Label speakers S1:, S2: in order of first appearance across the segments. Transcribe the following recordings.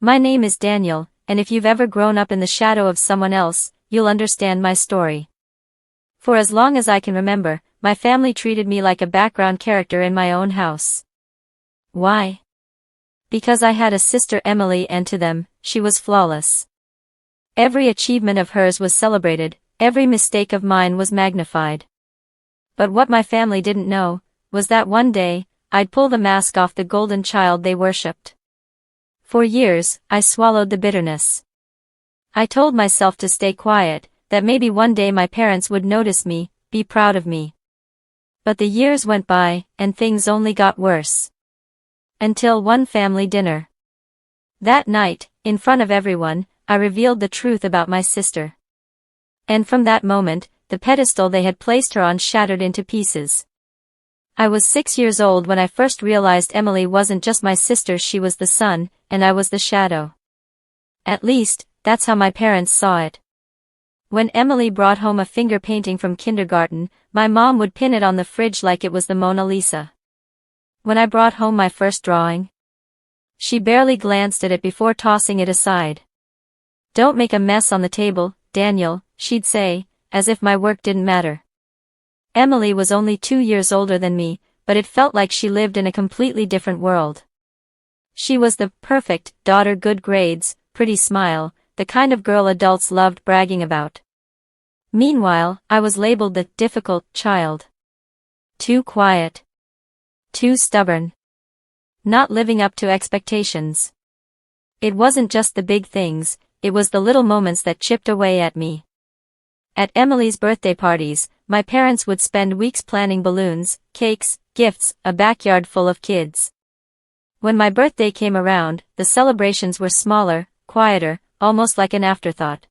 S1: My name is Daniel, and if you've ever grown up in the shadow of someone else, you'll understand my story. For as long as I can remember, my family treated me like a background character in my own house. Why? Because I had a sister Emily, and to them, she was flawless. Every achievement of hers was celebrated, every mistake of mine was magnified. But what my family didn't know, was that one day, I'd pull the mask off the golden child they worshipped. For years, I swallowed the bitterness. I told myself to stay quiet, that maybe one day my parents would notice me, be proud of me. But the years went by, and things only got worse. Until one family dinner. That night, in front of everyone, I revealed the truth about my sister. And from that moment, the pedestal they had placed her on shattered into pieces. I was 6 years old when I first realized Emily wasn't just my sister, she was the sun, and I was the shadow. At least, that's how my parents saw it. When Emily brought home a finger painting from kindergarten, my mom would pin it on the fridge like it was the Mona Lisa. When I brought home my first drawing, she barely glanced at it before tossing it aside. "Don't make a mess on the table, Daniel," she'd say, as if my work didn't matter. Emily was only 2 years older than me, but it felt like she lived in a completely different world. She was the perfect daughter, good grades, pretty smile, the kind of girl adults loved bragging about. Meanwhile, I was labeled the difficult child. Too quiet. Too stubborn. Not living up to expectations. It wasn't just the big things, it was the little moments that chipped away at me. At Emily's birthday parties, my parents would spend weeks planning balloons, cakes, gifts, a backyard full of kids. When my birthday came around, the celebrations were smaller, quieter, almost like an afterthought.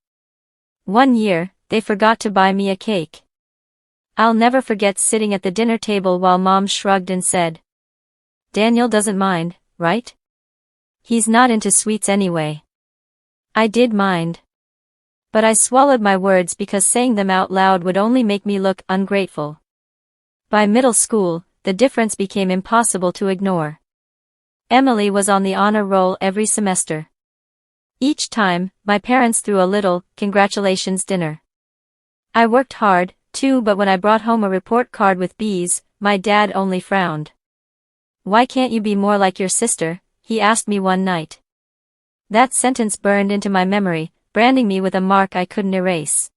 S1: One year, they forgot to buy me a cake. I'll never forget sitting at the dinner table while Mom shrugged and said, "Daniel doesn't mind, right? He's not into sweets anyway." I did mind. But I swallowed my words because saying them out loud would only make me look ungrateful. By middle school, the difference became impossible to ignore. Emily was on the honor roll every semester. Each time, my parents threw a little congratulations dinner. I worked hard, too, but when I brought home a report card with B's, my dad only frowned. "Why can't you be more like your sister?" he asked me one night. That sentence burned into my memory, branding me with a mark I couldn't erase.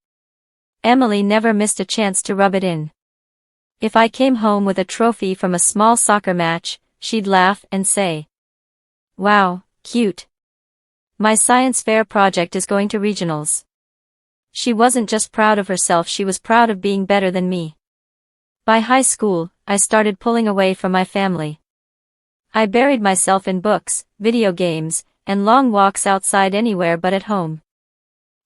S1: Emily never missed a chance to rub it in. If I came home with a trophy from a small soccer match, she'd laugh and say, "Wow, cute. My science fair project is going to regionals." She wasn't just proud of herself, she was proud of being better than me. By high school, I started pulling away from my family. I buried myself in books, video games, and long walks outside anywhere but at home.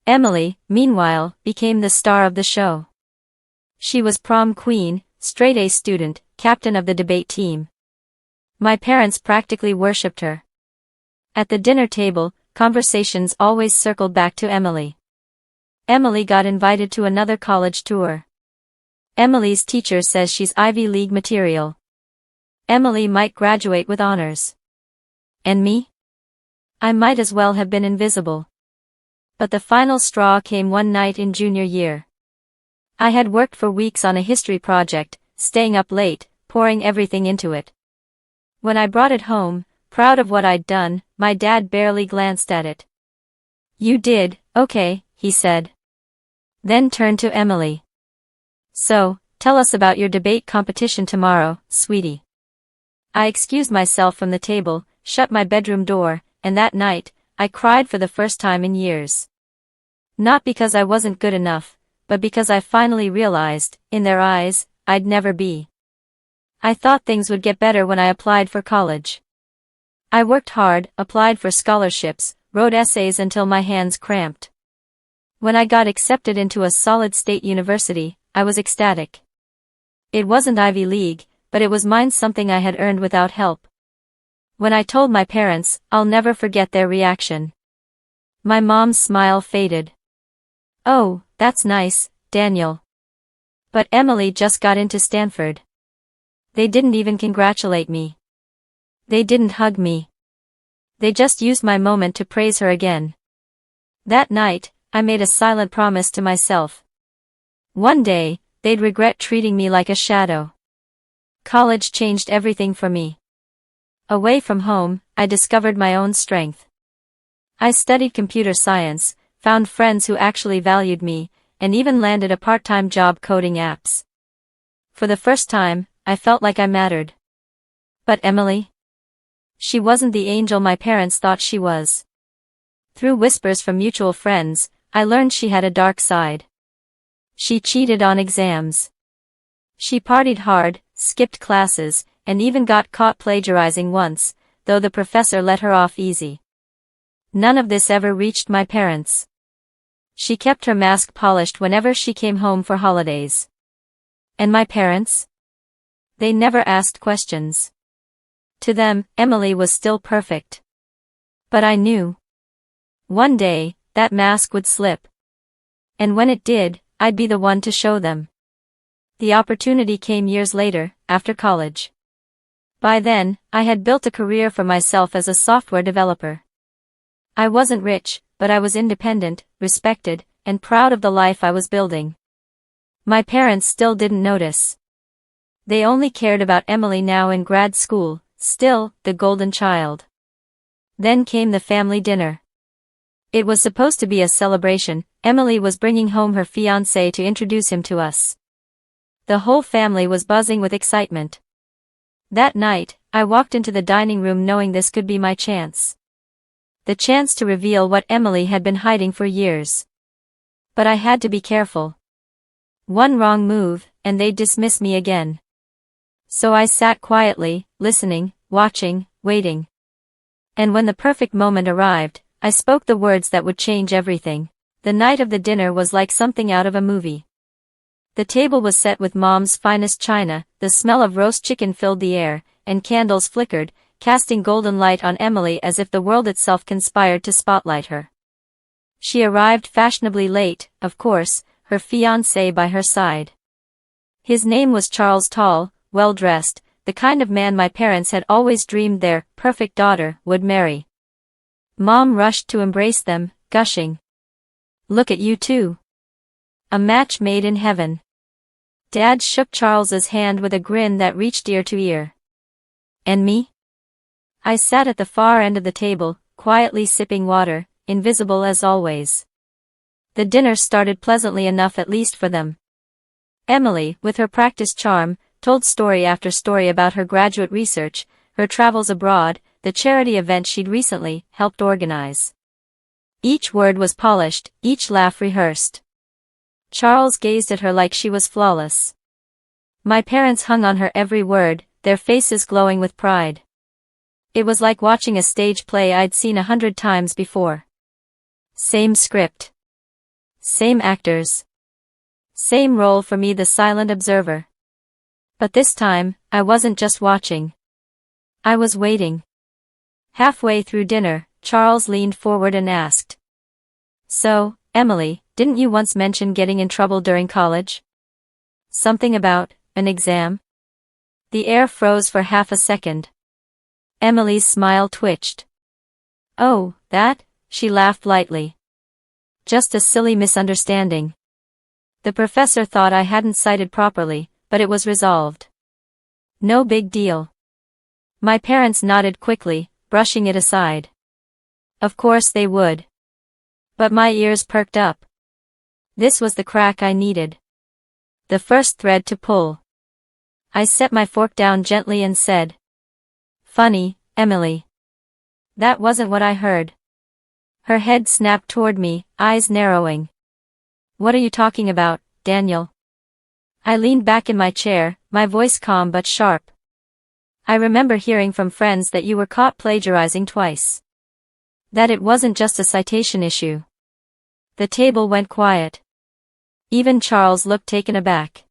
S1: Emily, meanwhile, became the star of the show. She was prom queen, straight-A student, captain of the debate team. My parents practically worshipped her. At the dinner table, conversations always circled back to Emily. Emily got invited to another college tour. Emily's teacher says she's Ivy League material. Emily might graduate with honors. And me? I might as well have been invisible. But the final straw came one night in junior year. I had worked for weeks on a history project, staying up late, pouring everything into it. When I brought it home, proud of what I'd done, my dad barely glanced at it. "You did, okay," he said. Then turned to Emily. "So, tell us about your debate competition tomorrow, sweetie." I excused myself from the table, shut my bedroom door, and that night, I cried for the first time in years. Not because I wasn't good enough, but because I finally realized, in their eyes, I'd never be. I thought things would get better when I applied for college. I worked hard, applied for scholarships, wrote essays until my hands cramped. When I got accepted into a solid state university, I was ecstatic. It wasn't Ivy League, but it was mine, something I had earned without help. When I told my parents, I'll never forget their reaction. My mom's smile faded. "Oh, that's nice, Daniel. But Emily just got into Stanford." They didn't even congratulate me. They didn't hug me. They just used my moment to praise her again. That night, I made a silent promise to myself. One day, they'd regret treating me like a shadow. College changed everything for me. Away from home, I discovered my own strength. I studied computer science, found friends who actually valued me, and even landed a part-time job coding apps. For the first time, I felt like I mattered. But Emily? She wasn't the angel my parents thought she was. Through whispers from mutual friends, I learned she had a dark side. She cheated on exams. She partied hard, skipped classes, and even got caught plagiarizing once, though the professor let her off easy. None of this ever reached my parents. She kept her mask polished whenever she came home for holidays. And my parents? They never asked questions. To them, Emily was still perfect. But I knew. One day, that mask would slip. And when it did, I'd be the one to show them. The opportunity came years later, after college. By then, I had built a career for myself as a software developer. I wasn't rich, but I was independent, respected, and proud of the life I was building. My parents still didn't notice. They only cared about Emily now in grad school, still, the golden child. Then came the family dinner. It was supposed to be a celebration. Emily was bringing home her fiancé to introduce him to us. The whole family was buzzing with excitement. That night, I walked into the dining room knowing this could be my chance. The chance to reveal what Emily had been hiding for years. But I had to be careful. One wrong move, and they'd dismiss me again. So I sat quietly, listening, watching, waiting. And when the perfect moment arrived, I spoke the words that would change everything. The night of the dinner was like something out of a movie. The table was set with Mom's finest china, the smell of roast chicken filled the air, and candles flickered, casting golden light on Emily as if the world itself conspired to spotlight her. She arrived fashionably late, of course, her fiancé by her side. His name was Charles, tall, well-dressed, the kind of man my parents had always dreamed their perfect daughter would marry. Mom rushed to embrace them, gushing. "Look at you two. A match made in heaven." Dad shook Charles's hand with a grin that reached ear to ear. And me? I sat at the far end of the table, quietly sipping water, invisible as always. The dinner started pleasantly enough at least for them. Emily, with her practiced charm, told story after story about her graduate research, her travels abroad, the charity event she'd recently helped organize. Each word was polished, each laugh rehearsed. Charles gazed at her like she was flawless. My parents hung on her every word, their faces glowing with pride. It was like watching a stage play I'd seen 100 times before. Same script. Same actors. Same role for me, the silent observer. But this time, I wasn't just watching. I was waiting. Halfway through dinner, Charles leaned forward and asked. "So, Emily, didn't you once mention getting in trouble during college? Something about an exam?" The air froze for half a second. Emily's smile twitched. "Oh, that?" she laughed lightly. "Just a silly misunderstanding. The professor thought I hadn't cited properly, but it was resolved. No big deal." My parents nodded quickly, brushing it aside. Of course they would. But my ears perked up. This was the crack I needed. The first thread to pull. I set my fork down gently and said, "Funny, Emily. That wasn't what I heard." Her head snapped toward me, eyes narrowing. "What are you talking about, Daniel?" I leaned back in my chair, my voice calm but sharp. "I remember hearing from friends that you were caught plagiarizing twice. That it wasn't just a citation issue." The table went quiet. Even Charles looked taken aback.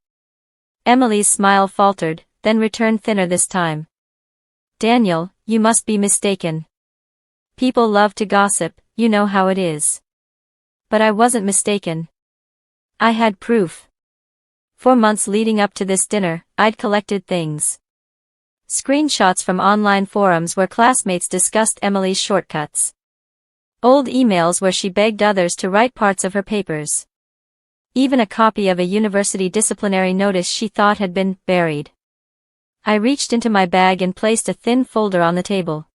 S1: Emily's smile faltered, then returned thinner this time. "Daniel, you must be mistaken. People love to gossip, you know how it is." But I wasn't mistaken. I had proof. For months leading up to this dinner, I'd collected things. Screenshots from online forums where classmates discussed Emily's shortcuts. Old emails where she begged others to write parts of her papers. Even a copy of a university disciplinary notice she thought had been buried. I reached into my bag and placed a thin folder on the table.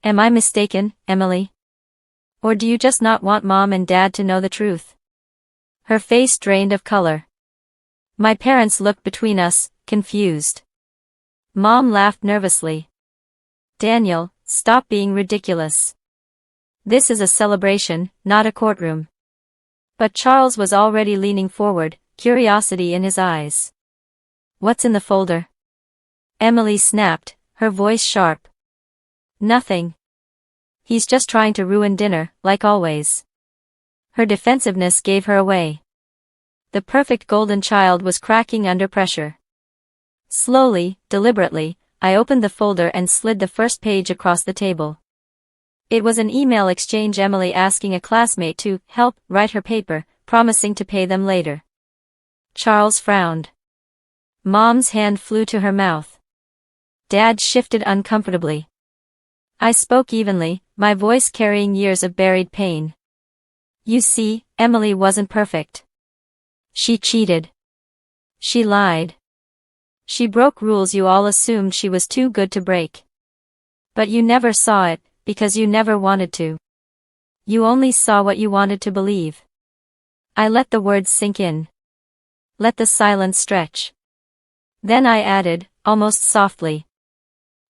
S1: Am I mistaken, Emily? Or do you just not want Mom and Dad to know the truth? Her face drained of color. My parents looked between us, confused. Mom laughed nervously. Daniel, stop being ridiculous. This is a celebration, not a courtroom. But Charles was already leaning forward, curiosity in his eyes. What's in the folder? Emily snapped, her voice sharp. Nothing. He's just trying to ruin dinner, like always. Her defensiveness gave her away. The perfect golden child was cracking under pressure. Slowly, deliberately, I opened the folder and slid the first page across the table. It was an email exchange, Emily asking a classmate to help write her paper, promising to pay them later. Charles frowned. Mom's hand flew to her mouth. Dad shifted uncomfortably. I spoke evenly, my voice carrying years of buried pain. You see, Emily wasn't perfect. She cheated. She lied. She broke rules you all assumed she was too good to break. But you never saw it, because you never wanted to. You only saw what you wanted to believe. I let the words sink in. Let the silence stretch. Then I added, almost softly.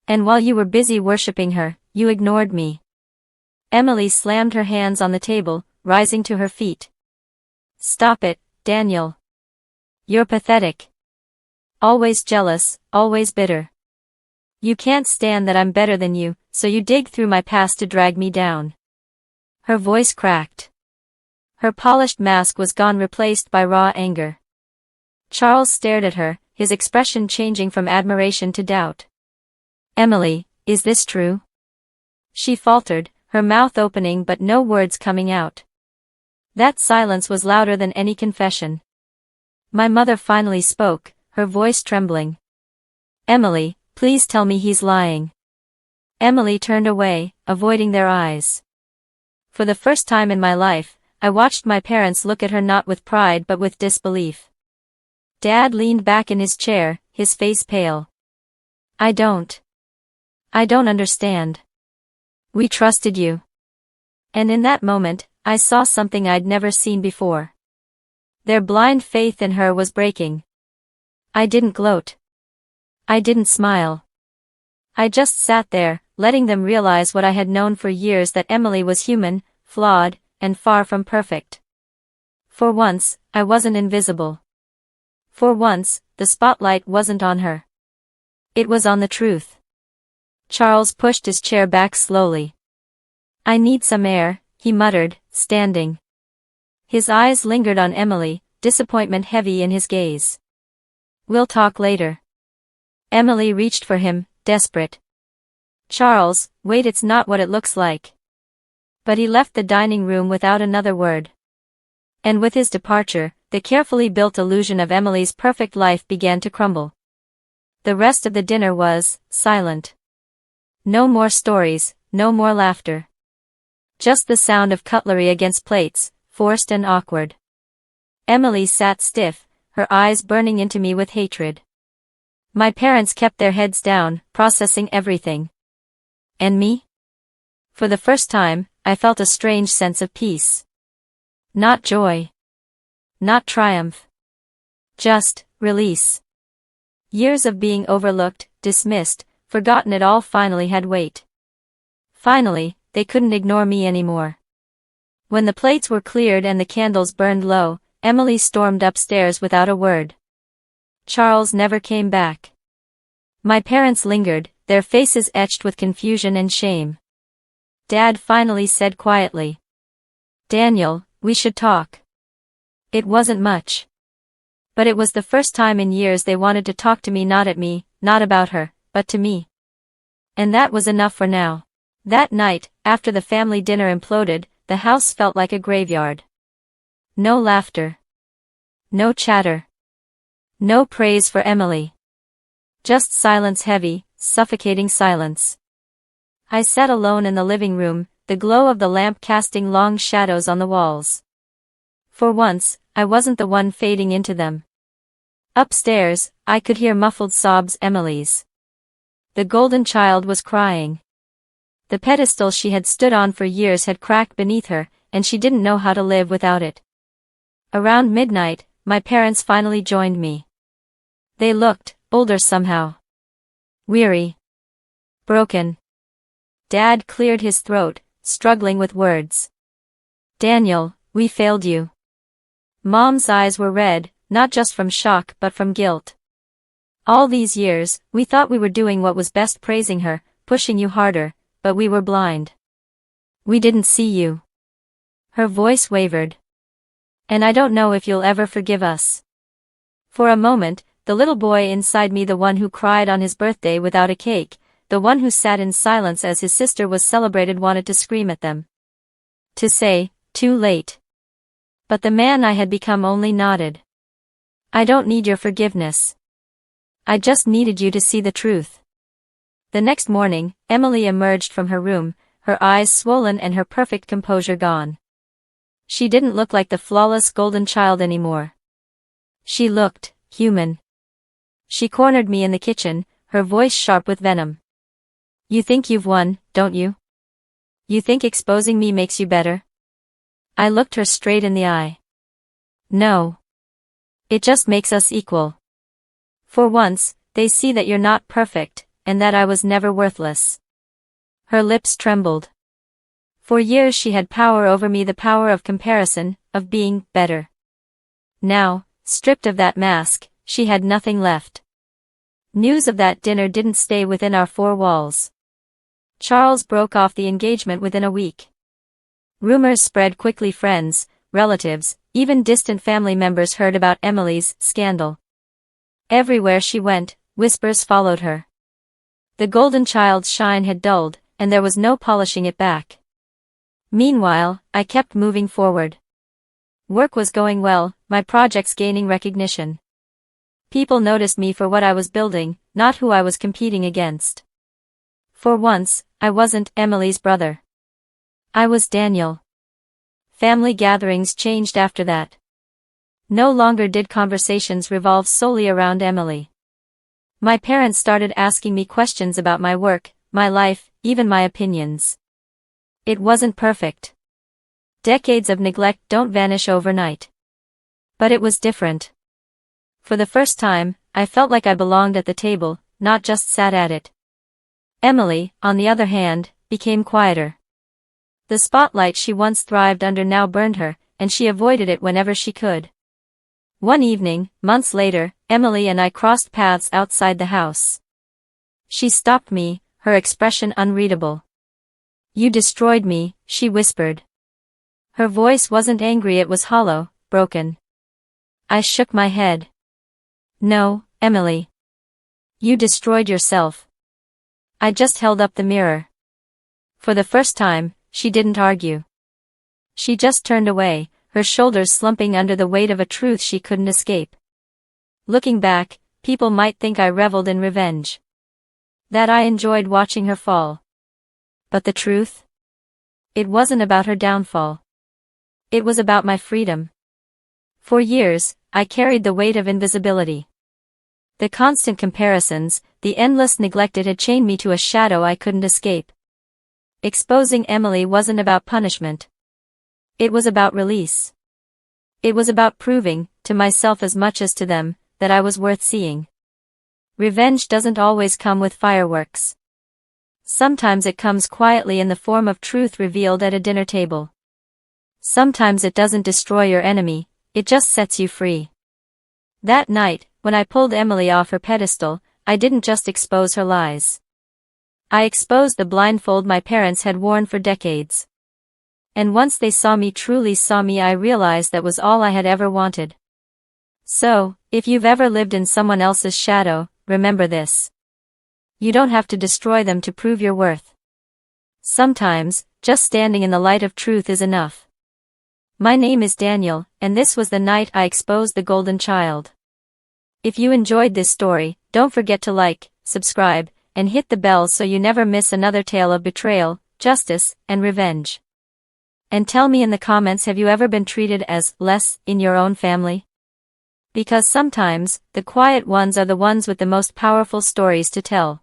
S1: And while you were busy worshipping her, you ignored me. Emily slammed her hands on the table, rising to her feet. Stop it, Daniel. You're pathetic. Always jealous, always bitter. You can't stand that I'm better than you, so you dig through my past to drag me down. Her voice cracked. Her polished mask was gone, replaced by raw anger. Charles stared at her, his expression changing from admiration to doubt. Emily, is this true? She faltered, her mouth opening but no words coming out. That silence was louder than any confession. My mother finally spoke, her voice trembling. Emily, please tell me he's lying. Emily turned away, avoiding their eyes. For the first time in my life, I watched my parents look at her not with pride but with disbelief. Dad leaned back in his chair, his face pale. I don't understand. We trusted you. And in that moment, I saw something I'd never seen before. Their blind faith in her was breaking. I didn't gloat. I didn't smile. I just sat there, letting them realize what I had known for years, that Emily was human, flawed, and far from perfect. For once, I wasn't invisible. For once, the spotlight wasn't on her. It was on the truth. Charles pushed his chair back slowly. I need some air, he muttered, standing. His eyes lingered on Emily, disappointment heavy in his gaze. We'll talk later. Emily reached for him, desperate. Charles, wait, it's not what it looks like. But he left the dining room without another word. And with his departure, the carefully built illusion of Emily's perfect life began to crumble. The rest of the dinner was silent. No more stories, no more laughter. Just the sound of cutlery against plates, forced and awkward. Emily sat stiff, her eyes burning into me with hatred. My parents kept their heads down, processing everything. And me? For the first time, I felt a strange sense of peace. Not joy. Not triumph. Just release. Years of being overlooked, dismissed, forgotten, it all finally had weight. Finally, they couldn't ignore me anymore. When the plates were cleared and the candles burned low, Emily stormed upstairs without a word. Charles never came back. My parents lingered, their faces etched with confusion and shame. Dad finally said quietly, Daniel, we should talk. It wasn't much. But it was the first time in years they wanted to talk to me, not at me, not about her, but to me. And that was enough for now. That night, after the family dinner imploded, the house felt like a graveyard. No laughter. No chatter. No praise for Emily. Just silence, heavy, suffocating silence. I sat alone in the living room, the glow of the lamp casting long shadows on the walls. For once, I wasn't the one fading into them. Upstairs, I could hear muffled sobs. Emily's. The golden child was crying. The pedestal she had stood on for years had cracked beneath her, and she didn't know how to live without it. Around midnight, my parents finally joined me. They looked older somehow. Weary. Broken. Dad cleared his throat, struggling with words. "Daniel, we failed you." Mom's eyes were red, not just from shock but from guilt. "All these years, we thought we were doing what was best, praising her, pushing you harder, but we were blind. We didn't see you." Her voice wavered. "And I don't know if you'll ever forgive us." For a moment, the little boy inside me, the one who cried on his birthday without a cake, the one who sat in silence as his sister was celebrated, wanted to scream at them. To say, "Too late." But the man I had become only nodded. "I don't need your forgiveness. I just needed you to see the truth." The next morning, Emily emerged from her room, her eyes swollen and her perfect composure gone. She didn't look like the flawless golden child anymore. She looked human. She cornered me in the kitchen, her voice sharp with venom. "You think you've won, don't you? You think exposing me makes you better?" I looked her straight in the eye. "No. It just makes us equal. For once, they see that you're not perfect, and that I was never worthless." Her lips trembled. For years she had power over me, the power of comparison, of being better. Now, stripped of that mask, she had nothing left. News of that dinner didn't stay within our four walls. Charles broke off the engagement within a week. Rumors spread quickly. Friends, relatives, even distant family members heard about Emily's scandal. Everywhere she went, whispers followed her. The golden child's shine had dulled, and there was no polishing it back. Meanwhile, I kept moving forward. Work was going well, my projects gaining recognition. People noticed me for what I was building, not who I was competing against. For once, I wasn't Emily's brother. I was Daniel. Family gatherings changed after that. No longer did conversations revolve solely around Emily. My parents started asking me questions about my work, my life, even my opinions. It wasn't perfect. Decades of neglect don't vanish overnight. But it was different. For the first time, I felt like I belonged at the table, not just sat at it. Emily, on the other hand, became quieter. The spotlight she once thrived under now burned her, and she avoided it whenever she could. One evening, months later, Emily and I crossed paths outside the house. She stopped me, her expression unreadable. "You destroyed me," she whispered. Her voice wasn't angry, it was hollow, broken. I shook my head. "No, Emily. You destroyed yourself." I just held up the mirror. For the first time, she didn't argue. She just turned away, her shoulders slumping under the weight of a truth she couldn't escape. Looking back, people might think I reveled in revenge. That I enjoyed watching her fall. But the truth? It wasn't about her downfall. It was about my freedom. For years, I carried the weight of invisibility. The constant comparisons, the endless neglect, it had chained me to a shadow I couldn't escape. Exposing Emily wasn't about punishment. It was about release. It was about proving, to myself as much as to them, that I was worth seeing. Revenge doesn't always come with fireworks. Sometimes it comes quietly in the form of truth revealed at a dinner table. Sometimes it doesn't destroy your enemy, it just sets you free. That night, when I pulled Emily off her pedestal, I didn't just expose her lies. I exposed the blindfold my parents had worn for decades. And once they saw me, truly saw me, I realized that was all I had ever wanted. So, if you've ever lived in someone else's shadow, remember this. You don't have to destroy them to prove your worth. Sometimes, just standing in the light of truth is enough. My name is Daniel, and this was the night I exposed the golden child. If you enjoyed this story, don't forget to like, subscribe, and hit the bell so you never miss another tale of betrayal, justice, and revenge. And tell me in the comments, have you ever been treated as less in your own family? Because sometimes, the quiet ones are the ones with the most powerful stories to tell.